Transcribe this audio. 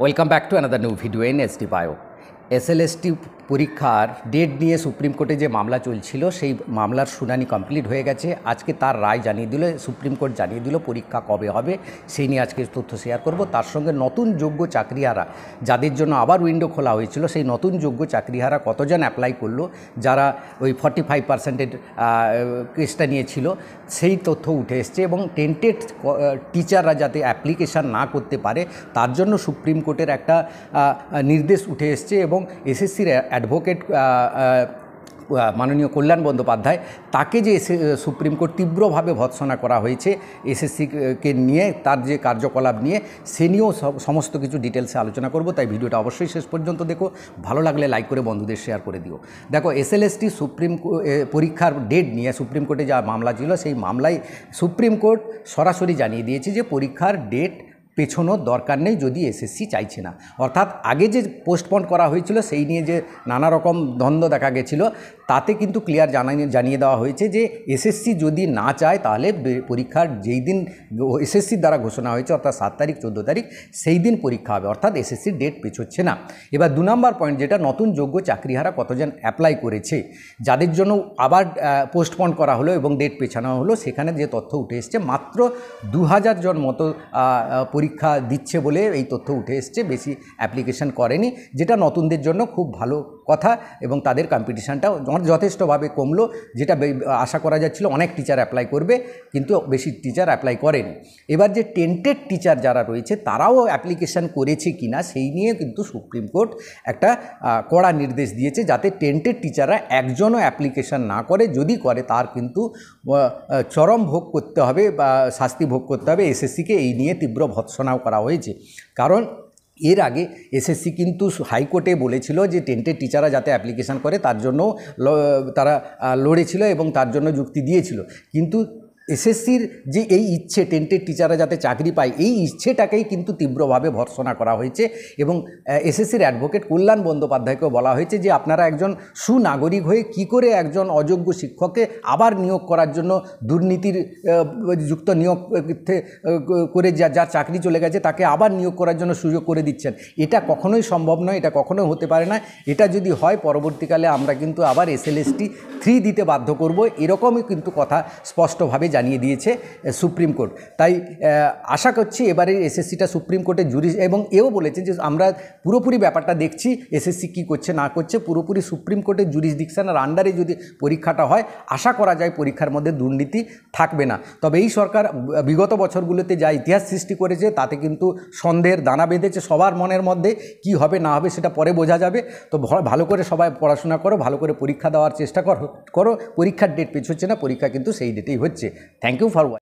Welcome back to another new video in SD bio. SLST পরীক্ষার date নিয়ে supreme কোর্টে যে মামলা চলছিল সেই মামলার শুনানি কমপ্লিট হয়ে গেছে। আজকে তার রায় জানিয়ে দিল, সুপ্রিম কোর্ট জানিয়ে দিল পরীক্ষা কবে হবে সেই নিয়ে আজকে তথ্য শেয়ার করব। তার সঙ্গে নতুন যোগ্য চাকরিহারা যাদের জন্য আবার উইন্ডো খোলা হয়েছিল, সেই নতুন যোগ্য চাকরিহারা কতজন অ্যাপ্লাই করলো, যারা ওই 45% কেসটা নিয়েছিল সেই তথ্য উঠে এসছে। এবং টেন্টেড টিচাররা যাতে অ্যাপ্লিকেশান না করতে পারে তার জন্য সুপ্রিম কোর্টের একটা নির্দেশ উঠে এসছে। এবং এসএসসির অ্যাডভোকেট মাননীয় কল্যাণ বন্দ্যোপাধ্যায়, তাকে যে সুপ্রিম কোর্ট তীব্রভাবে ভর্ৎসনা করা হয়েছে এসএসসিকে নিয়ে, তার যে কার্যকলাপ নিয়ে, সে নিয়েও সমস্ত কিছু ডিটেলসে আলোচনা করব। তাই ভিডিওটা অবশ্যই শেষ পর্যন্ত দেখো, ভালো লাগলে লাইক করে বন্ধুদের শেয়ার করে দিও। দেখো, এসএলএসটি পরীক্ষার ডেট নিয়ে সুপ্রিম কোর্টে যা মামলা ছিল সেই মামলায় সুপ্রিম কোর্ট সরাসরি জানিয়ে দিয়েছে যে পরীক্ষার ডেট পেছনোর দরকার নেই যদি এসএসসি চাইছে না। অর্থাৎ আগে যে পোস্টপন্ড করা হয়েছিল সেই নিয়ে যে নানা রকম দ্বন্দ্ব দেখা গেছিলো, তাতে কিন্তু ক্লিয়ার জানিয়ে দেওয়া হয়েছে যে এসএসসি যদি না চায় তাহলে পরীক্ষার যেই দিন এসএসসির দ্বারা ঘোষণা হয়েছে অর্থাৎ 7 তারিখ 14 তারিখ সেই দিন পরীক্ষা হবে, অর্থাৎ এসএসসির ডেট পেছোচ্ছে না। এবার 2 নম্বর পয়েন্ট, যেটা নতুন যোগ্য চাকরিহারা কতজন অ্যাপ্লাই করেছে, যাদের জন্য আবার পোস্টপন্ড করা হলো এবং ডেট পেছানো হলো, সেখানে যে তথ্য উঠে এসছে মাত্র 2000 জন মতো পরীক্ষা দিচ্ছে বলে এই তথ্য উঠে এসছে, বেশি অ্যাপ্লিকেশান করেনি, যেটা নতুনদের জন্য খুব ভালো কথা। এবং তাদের কম্পিটিশানটাও যথেষ্টভাবে কমলো, যেটা আশা করা যাচ্ছিল অনেক টিচার অ্যাপ্লাই করবে, কিন্তু বেশি টিচার অ্যাপ্লাই করেনি। এবার যে টেন্টেড টিচার যারা রয়েছে তারাও অ্যাপ্লিকেশান করেছে কিনা সেই নিয়ে কিন্তু সুপ্রিম কোর্ট একটা কড়া নির্দেশ দিয়েছে, যাতে টেন্টেড টিচাররা একজনও অ্যাপ্লিকেশান না করে, যদি করে তার কিন্তু চরম ভোগ করতে হবে বা শাস্তি ভোগ করতে হবে। এসএসসিকে এই নিয়ে তীব্র ভর্ৎসনাও করা হয়েছে, কারণ এর আগে এসএসসি কিন্তু হাইকোর্টে বলেছিল যে টেন্টেড টিচাররা যাতে অ্যাপ্লিকেশান করে তার জন্য তারা লড়েছিল এবং তার জন্য যুক্তি দিয়েছিল। কিন্তু এসএসসির যে এই ইচ্ছে টেন্টেড টিচাররা যাতে চাকরি পায়, এই ইচ্ছেটাকেই কিন্তু তীব্রভাবে ভর্ৎসনা করা হয়েছে। এবং এসএসসির অ্যাডভোকেট কল্যাণ বন্দ্যোপাধ্যায়কেও বলা হয়েছে যে আপনারা একজন সুনাগরিক হয়ে কি করে একজন অযোগ্য শিক্ষককে আবার নিয়োগ করার জন্য দুর্নীতির যুক্ত নিয়োগ করে যার চাকরি চলে গেছে তাকে আবার নিয়োগ করার জন্য সুযোগ করে দিচ্ছেন। এটা কখনোই সম্ভব নয়, এটা কখনোই হতে পারে না। এটা যদি হয় পরবর্তীকালে আমরা কিন্তু আবার এসএলএসটি 3 দিতে বাধ্য করব, এরকমই কিন্তু কথা স্পষ্টভাবে জানিয়ে দিয়েছে সুপ্রিম কোর্ট। তাই আশা করছি এবারে এসএসসিটা সুপ্রিম কোর্টের এবং এও বলেছে যে আমরা পুরোপুরি ব্যাপারটা দেখছি, এসএসসি কী করছে না করছে, পুরোপুরি সুপ্রিম কোর্টের জুরিসডিকশনের আন্ডারে যদি পরীক্ষাটা হয় আশা করা যায় পরীক্ষার মধ্যে দুর্নীতি থাকবে না। তবে এই সরকার বিগত বছরগুলোতে যা ইতিহাস সৃষ্টি করেছে তাতে কিন্তু সন্দেহের দানা বেঁধেছে সবার মনের মধ্যে। কি হবে না হবে সেটা পরে বোঝা যাবে। তো ভালো করে সবাই পড়াশোনা করো, ভালো করে পরীক্ষা দেওয়ার চেষ্টা করো। পরীক্ষার ডেট পেছোচ্ছে না, পরীক্ষা কিন্তু সেই ডেটেই হচ্ছে। Thank you for watching.